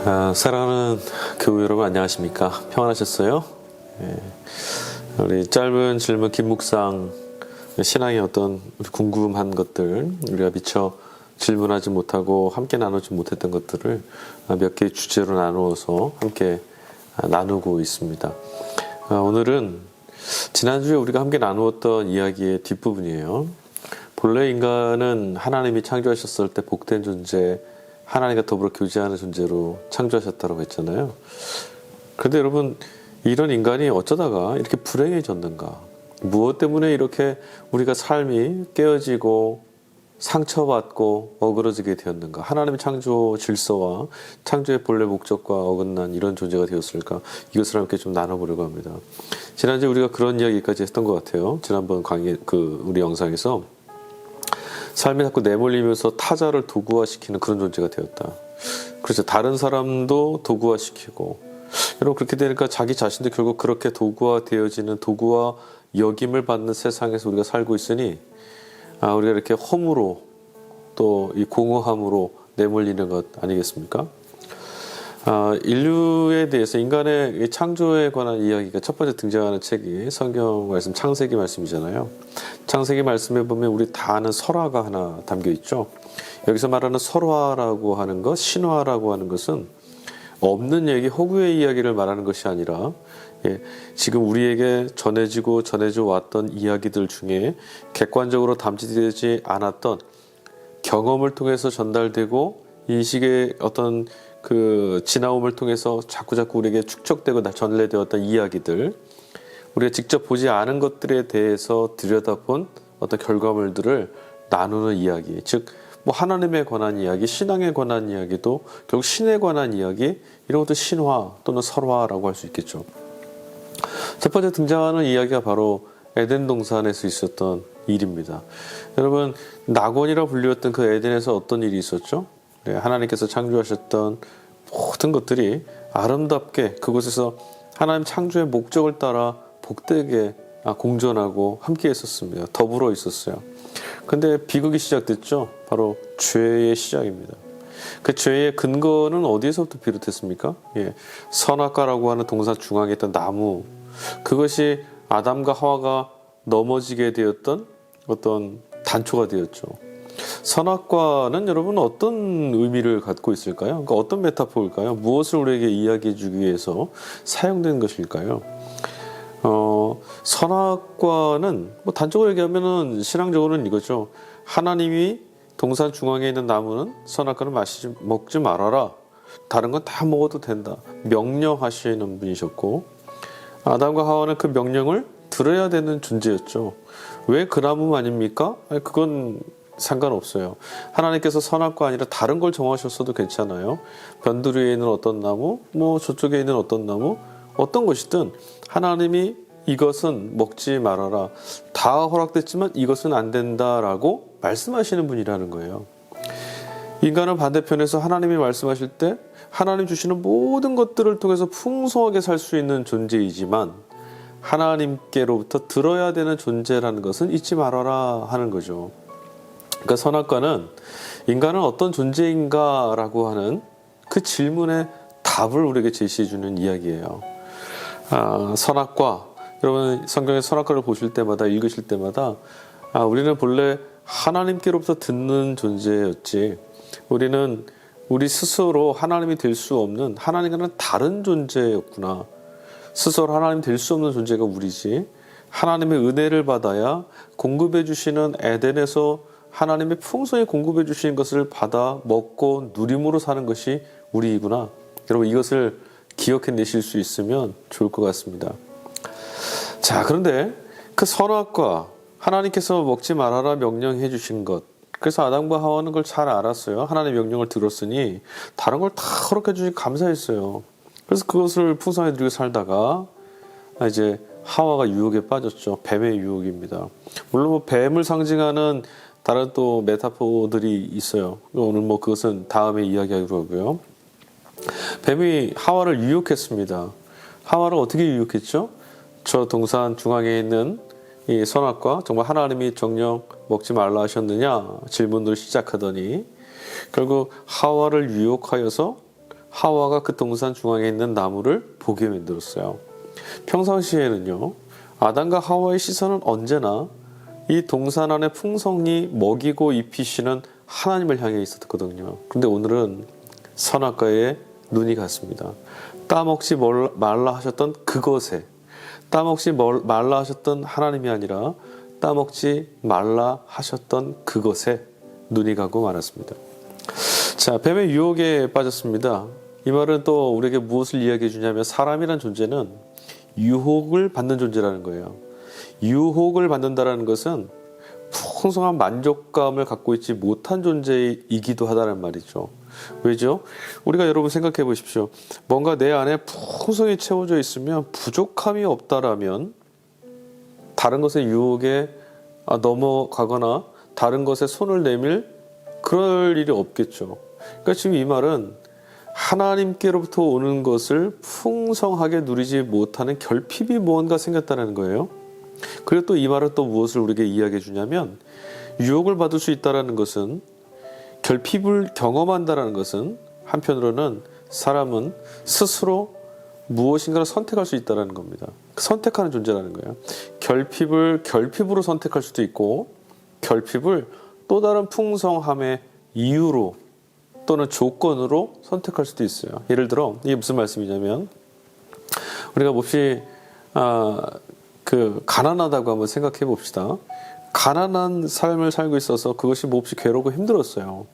사랑하는 교우 여러분 안녕하십니까? 평안하셨어요? 우리 짧은 질문 김묵상 신앙의 어떤 궁금한 것들 우리가 미처 질문하지 못하고 함께 나누지 못했던 것들을 몇 개의 주제로 나누어서 함께 나누고 있습니다. 오늘은 지난주에 우리가 함께 나누었던 이야기의 뒷부분이에요. 본래 인간은 하나님이 창조하셨을 때 복된 존재, 하나님과 더불어 교제하는 존재로 창조하셨다고 했잖아요. 그런데 여러분, 이런 인간이 어쩌다가 이렇게 불행해졌는가? 무엇 때문에 이렇게 우리가 삶이 깨어지고 상처받고 어그러지게 되었는가? 하나님의 창조 질서와 창조의 본래 목적과 어긋난 이런 존재가 되었을까? 이것을 함께 좀 나눠보려고 합니다. 지난주에 우리가 그런 이야기까지 했던 것 같아요. 지난번 강의 우리 영상에서 삶이 자꾸 내몰리면서 타자를 도구화시키는 그런 존재가 되었다. 그렇죠. 다른 사람도 도구화시키고, 여러분 그렇게 되니까 자기 자신도 결국 그렇게 도구화되어지는 도구화 여김을 받는 세상에서 우리가 살고 있으니 우리가 이렇게 허무로 또 이 공허함으로 내몰리는 것 아니겠습니까? 인류에 대해서 인간의 창조에 관한 이야기가 첫 번째 등장하는 책이 성경 말씀 창세기 말씀이잖아요. 창세기 말씀에 보면 우리 다 아는 설화가 하나 담겨 있죠. 여기서 말하는 설화라고 하는 것, 신화라고 하는 것은 없는 얘기, 허구의 이야기를 말하는 것이 아니라 지금 우리에게 전해져 왔던 이야기들 중에 객관적으로 담지되지 않았던 경험을 통해서 전달되고 인식의 어떤 그 지나움을 통해서 자꾸자꾸 우리에게 축적되고 전래되었던 이야기들, 우리가 직접 보지 않은 것들에 대해서 들여다본 어떤 결과물들을 나누는 이야기, 즉 뭐 하나님에 관한 이야기, 신앙에 관한 이야기도 결국 신에 관한 이야기, 이런 것도 신화 또는 설화라고 할 수 있겠죠. 첫 번째 등장하는 이야기가 바로 에덴 동산에서 있었던 일입니다. 여러분, 낙원이라 불렸던 그 에덴에서 어떤 일이 있었죠? 하나님께서 창조하셨던 모든 것들이 아름답게 그곳에서 하나님 창조의 목적을 따라 복되게 공존하고 함께 있었습니다. 더불어 있었어요. 근데 비극이 시작됐죠. 바로 죄의 시작입니다. 그 죄의 근거는 어디에서부터 비롯했습니까? 선악과라고 하는 동산 중앙에 있던 나무, 그것이 아담과 하와가 넘어지게 되었던 어떤 단초가 되었죠. 선악과는 여러분 어떤 의미를 갖고 있을까요? 그러니까 어떤 메타포일까요? 무엇을 우리에게 이야기해 주기 위해서 사용된 것일까요? 선악과는 뭐 단적으로 얘기하면은 신앙적으로는 이거죠. 하나님이 동산 중앙에 있는 나무는 선악과는 먹지 말아라. 다른 건 다 먹어도 된다. 명령하시는 분이셨고, 아담과 하와는 그 명령을 들어야 되는 존재였죠. 왜 그 나무만입니까? 그건 상관없어요. 하나님께서 선악과 아니라 다른 걸 정하셨어도 괜찮아요. 변두리에 있는 어떤 나무, 뭐 저쪽에 있는 어떤 나무, 어떤 것이든 하나님이 이것은 먹지 말아라. 다 허락됐지만 이것은 안 된다라고 말씀하시는 분이라는 거예요. 인간은 반대편에서 하나님이 말씀하실 때 하나님 주시는 모든 것들을 통해서 풍성하게 살 수 있는 존재이지만 하나님께로부터 들어야 되는 존재라는 것은 잊지 말아라 하는 거죠. 그러니까 선악과는 인간은 어떤 존재인가라고 하는 그 질문의 답을 우리에게 제시해주는 이야기예요. 선악과, 여러분 성경의 선악과를 보실 때마다 읽으실 때마다 우리는 본래 하나님께로부터 듣는 존재였지, 우리는 우리 스스로 하나님이 될 수 없는 하나님과는 다른 존재였구나. 스스로 하나님 될 수 없는 존재가 우리지, 하나님의 은혜를 받아야 공급해 주시는 에덴에서 하나님의 풍성히 공급해 주신 것을 받아 먹고 누림으로 사는 것이 우리이구나. 여러분 이것을 기억해내실 수 있으면 좋을 것 같습니다. 자, 그런데 그 선악과, 하나님께서 먹지 말아라 명령해 주신 것, 그래서 아담과 하와는 그걸 잘 알았어요. 하나님의 명령을 들었으니 다른 걸 다 허락해 주시니 감사했어요. 그래서 그것을 풍성하게 누리고 살다가 이제 하와가 유혹에 빠졌죠. 뱀의 유혹입니다. 물론 뭐 뱀을 상징하는 다른 또 메타포들이 있어요. 오늘 뭐 그것은 다음에 이야기하기로 하고요. 뱀이 하와를 유혹했습니다. 하와를 어떻게 유혹했죠? 저 동산 중앙에 있는 이 선악과, 정말 하나님이 정녕 먹지 말라 하셨느냐 질문을 시작하더니 결국 하와를 유혹하여서 하와가 그 동산 중앙에 있는 나무를 보게 만들었어요. 평상시에는요, 아담과 하와의 시선은 언제나 이 동산 안의 풍성히 먹이고 입히시는 하나님을 향해 있었거든요. 그런데 오늘은 선악과에 눈이 갔습니다. 따먹지 말라 하셨던 그것에, 따먹지 말라 하셨던 하나님이 아니라 따먹지 말라 하셨던 그것에 눈이 가고 말았습니다. 자, 뱀의 유혹에 빠졌습니다. 이 말은 또 우리에게 무엇을 이야기해 주냐면 사람이란 존재는 유혹을 받는 존재라는 거예요. 유혹을 받는다는 것은 풍성한 만족감을 갖고 있지 못한 존재이기도 하다는 말이죠. 왜죠? 우리가 여러분 생각해 보십시오. 뭔가 내 안에 풍성히 채워져 있으면 부족함이 없다라면 다른 것의 유혹에 넘어가거나 다른 것에 손을 내밀 그럴 일이 없겠죠. 그러니까 지금 이 말은 하나님께로부터 오는 것을 풍성하게 누리지 못하는 결핍이 무언가 생겼다는 거예요. 그리고 또 이 말은 또 무엇을 우리에게 이야기해 주냐면 유혹을 받을 수 있다는 것은 결핍을 경험한다는 것은 한편으로는 사람은 스스로 무엇인가를 선택할 수 있다는 겁니다. 선택하는 존재라는 거예요. 결핍을 결핍으로 선택할 수도 있고 결핍을 또 다른 풍성함의 이유로 또는 조건으로 선택할 수도 있어요. 예를 들어 이게 무슨 말씀이냐면 우리가 몹시 가난하다고 한번 생각해 봅시다. 가난한 삶을 살고 있어서 그것이 몹시 괴롭고 힘들었어요.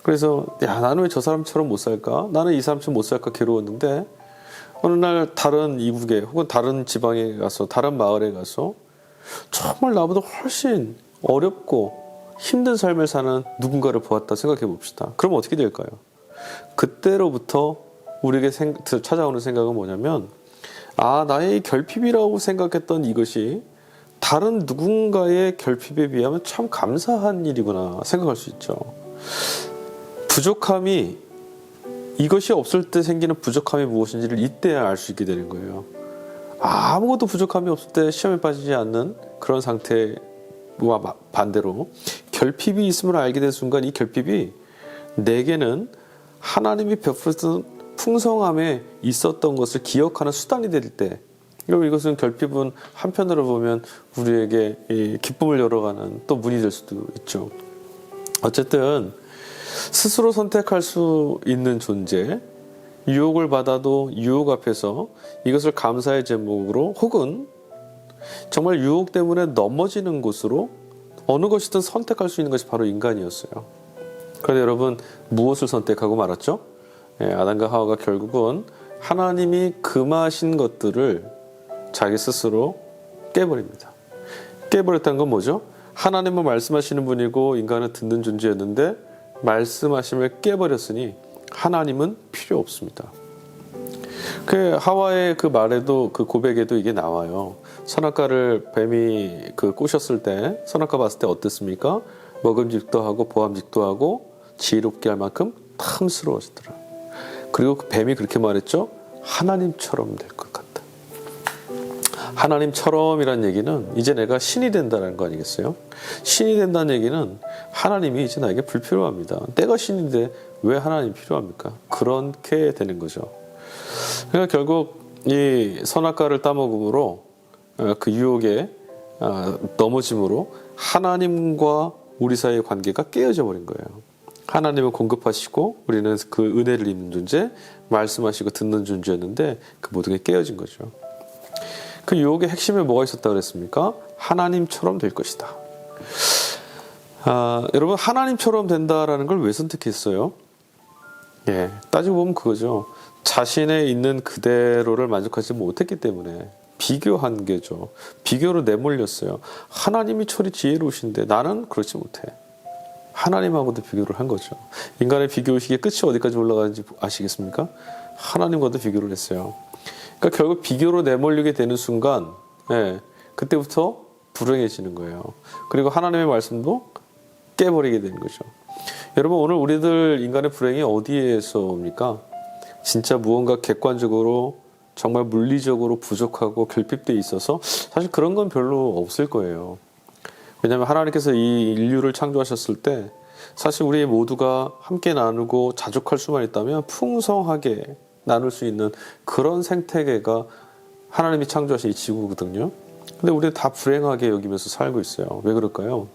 그래서 나는 왜 저 사람처럼 못 살까? 나는 이 사람처럼 못 살까 괴로웠는데 어느 날 다른 이국에 혹은 다른 지방에 가서 다른 마을에 가서 정말 나보다 훨씬 어렵고 힘든 삶을 사는 누군가를 보았다 생각해 봅시다. 그럼 어떻게 될까요? 그때로부터 우리에게 찾아오는 생각은 뭐냐면 나의 결핍이라고 생각했던 이것이 다른 누군가의 결핍에 비하면 참 감사한 일이구나 생각할 수 있죠. 부족함이 이것이 없을 때 생기는 부족함이 무엇인지를 이때야 알 수 있게 되는 거예요. 아무것도 부족함이 없을 때 시험에 빠지지 않는 그런 상태와 반대로 결핍이 있음을 알게 된 순간 이 결핍이 내게는 하나님이 베푸셨던 풍성함에 있었던 것을 기억하는 수단이 될 때 이것은 결핍은 한편으로 보면 우리에게 기쁨을 열어가는 또 문이 될 수도 있죠. 어쨌든 스스로 선택할 수 있는 존재, 유혹을 받아도 유혹 앞에서 이것을 감사의 제목으로 혹은 정말 유혹 때문에 넘어지는 곳으로 어느 것이든 선택할 수 있는 것이 바로 인간이었어요. 그런데 여러분 무엇을 선택하고 말았죠? 아담과 하와가 결국은 하나님이 금하신 것들을 자기 스스로 깨버립니다. 깨버렸다는 건 뭐죠? 하나님은 말씀하시는 분이고 인간은 듣는 존재였는데 말씀하심을 깨버렸으니 하나님은 필요 없습니다. 그 하와의 그 말에도 그 고백에도 이게 나와요. 선악과를 뱀이 꼬셨을 때 선악과 봤을 때 어땠습니까? 먹음직도 하고 보암직도 하고 지혜롭게 할 만큼 탐스러워지더라. 그리고 그 뱀이 그렇게 말했죠. 하나님처럼 될 것 같다. 하나님처럼이란 얘기는 이제 내가 신이 된다는 거 아니겠어요? 신이 된다는 얘기는 하나님이 이제 나에게 불필요합니다. 내가 신인데 왜 하나님이 필요합니까? 그렇게 되는 거죠. 그러니까 결국 이 선악과를 따먹음으로 그 유혹에 넘어짐으로 하나님과 우리 사이의 관계가 깨어져 버린 거예요. 하나님은 공급하시고 우리는 그 은혜를 입는 존재, 말씀하시고 듣는 존재였는데 그 모든 게 깨어진 거죠. 그 유혹의 핵심에 뭐가 있었다고 그랬습니까? 하나님처럼 될 것이다. 여러분 하나님처럼 된다라는 걸 왜 선택했어요? 따지고 보면 그거죠. 자신의 있는 그대로를 만족하지 못했기 때문에 비교한 게죠. 비교로 내몰렸어요. 하나님이 철이 지혜로우신데 나는 그렇지 못해. 하나님하고도 비교를 한 거죠. 인간의 비교의식의 끝이 어디까지 올라가는지 아시겠습니까? 하나님과도 비교를 했어요. 그러니까 결국 비교로 내몰리게 되는 순간 그때부터 불행해지는 거예요. 그리고 하나님의 말씀도 깨버리게 되는 거죠. 여러분 오늘 우리들 인간의 불행이 어디에서 옵니까? 진짜 무언가 객관적으로 정말 물리적으로 부족하고 결핍되어 있어서 사실 그런 건 별로 없을 거예요. 왜냐하면 하나님께서 이 인류를 창조하셨을 때 사실 우리 모두가 함께 나누고 자족할 수만 있다면 풍성하게 나눌 수 있는 그런 생태계가 하나님이 창조하신 이 지구거든요. 근데 우리는 다 불행하게 여기면서 살고 있어요. 왜 그럴까요?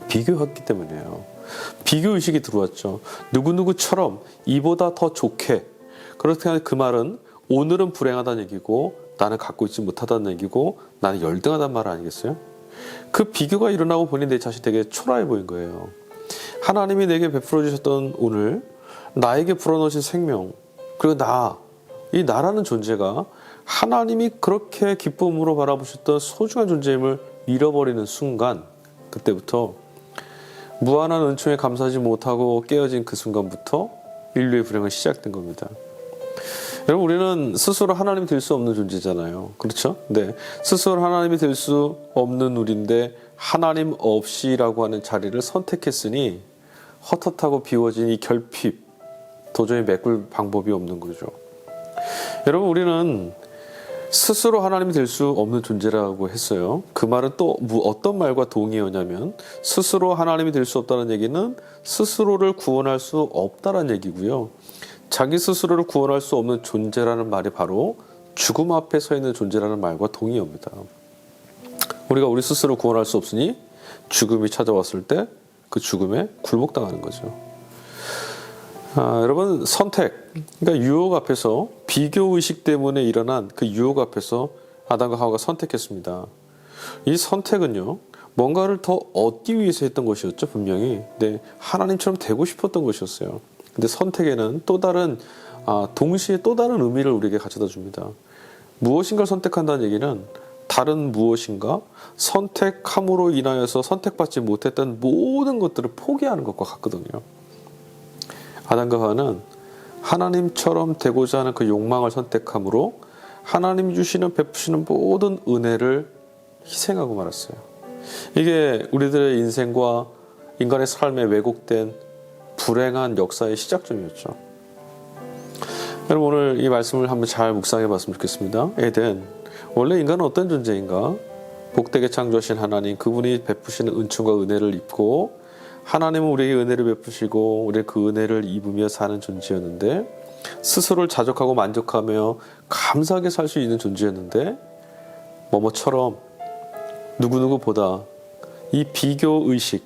비교했기 때문이에요. 비교의식이 들어왔죠. 누구누구처럼 이보다 더 좋게. 그렇게 하면 그 말은 오늘은 불행하다는 얘기고 나는 갖고 있지 못하다는 얘기고 나는 열등하다는 말 아니겠어요? 그 비교가 일어나고 보니 내 자신이 되게 초라해 보인 거예요. 하나님이 내게 베풀어 주셨던 오늘, 나에게 불어넣으신 생명, 그리고 이 나라는 존재가 하나님이 그렇게 기쁨으로 바라보셨던 소중한 존재임을 잃어버리는 순간, 그때부터 무한한 은총에 감사하지 못하고 깨어진 그 순간부터 인류의 불행은 시작된 겁니다. 여러분, 우리는 스스로 하나님이 될 수 없는 존재잖아요. 그렇죠? 네. 스스로 하나님이 될 수 없는 우리인데 하나님 없이라고 하는 자리를 선택했으니 헛헛하고 비워진 이 결핍, 도저히 메꿀 방법이 없는 거죠. 여러분, 우리는 스스로 하나님이 될 수 없는 존재라고 했어요. 그 말은 또 어떤 말과 동의어냐면 스스로 하나님이 될 수 없다는 얘기는 스스로를 구원할 수 없다는 얘기고요. 자기 스스로를 구원할 수 없는 존재라는 말이 바로 죽음 앞에 서 있는 존재라는 말과 동의어입니다. 우리가 우리 스스로 구원할 수 없으니 죽음이 찾아왔을 때 그 죽음에 굴복당하는 거죠. 여러분, 선택, 그러니까 유혹 앞에서 비교의식 때문에 일어난 그 유혹 앞에서 아담과 하와가 선택했습니다. 이 선택은요, 뭔가를 더 얻기 위해서 했던 것이었죠, 분명히. 네, 하나님처럼 되고 싶었던 것이었어요. 근데 선택에는 동시에 또 다른 의미를 우리에게 가져다 줍니다. 무엇인가를 선택한다는 얘기는 다른 무엇인가 선택함으로 인하여서 선택받지 못했던 모든 것들을 포기하는 것과 같거든요. 아담과 하와는 하나님처럼 되고자 하는 그 욕망을 선택함으로 하나님이 주시는 베푸시는 모든 은혜를 희생하고 말았어요. 이게 우리들의 인생과 인간의 삶에 왜곡된 불행한 역사의 시작점이었죠. 여러분, 오늘 이 말씀을 한번 잘 묵상해 봤으면 좋겠습니다. 에덴, 원래 인간은 어떤 존재인가? 복되게 창조하신 하나님, 그분이 베푸시는 은총과 은혜를 입고 하나님은 우리에게 은혜를 베푸시고 우리 그 은혜를 입으며 사는 존재였는데 스스로를 자족하고 만족하며 감사하게 살 수 있는 존재였는데 뭐뭐처럼 누구누구보다 이 비교의식,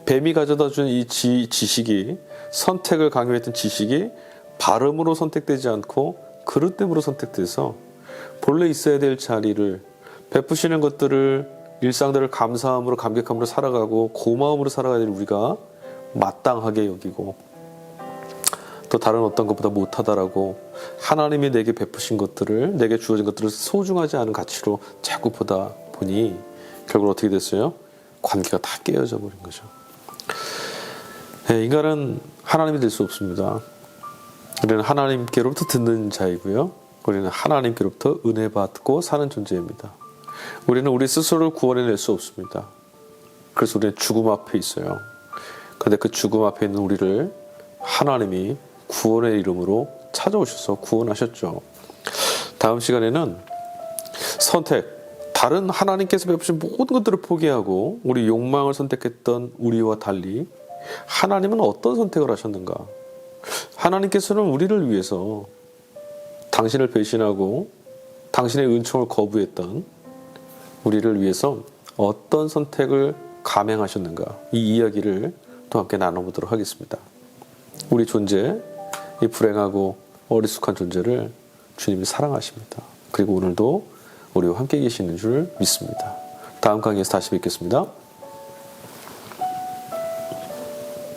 뱀이 가져다 준 이 지식이, 선택을 강요했던 지식이 발음으로 선택되지 않고 그릇됨으로 선택돼서 본래 있어야 될 자리를, 베푸시는 것들을, 일상들을 감사함으로 감격함으로 살아가고 고마움으로 살아가야 될 우리가 마땅하게 여기고 또 다른 어떤 것보다 못하다라고 하나님이 내게 베푸신 것들을, 내게 주어진 것들을 소중하지 않은 가치로 자꾸 보다 보니 결국 어떻게 됐어요? 관계가 다 깨어져 버린 거죠. 네, 인간은 하나님이 될 수 없습니다. 우리는 하나님께로부터 듣는 자이고요. 우리는 하나님께로부터 은혜 받고 사는 존재입니다. 우리는 우리 스스로를 구원해낼 수 없습니다. 그래서 우리는 죽음 앞에 있어요. 그런데 그 죽음 앞에 있는 우리를 하나님이 구원의 이름으로 찾아오셔서 구원하셨죠. 다음 시간에는 선택, 다른 하나님께서 베푸신 모든 것들을 포기하고 우리 욕망을 선택했던 우리와 달리 하나님은 어떤 선택을 하셨는가? 하나님께서는 우리를 위해서 당신을 배신하고 당신의 은총을 거부했던 우리를 위해서 어떤 선택을 감행하셨는가? 이 이야기를 또 함께 나눠보도록 하겠습니다. 우리 존재, 이 불행하고 어리숙한 존재를 주님이 사랑하십니다. 그리고 오늘도 우리와 함께 계시는 줄 믿습니다. 다음 강의에서 다시 뵙겠습니다.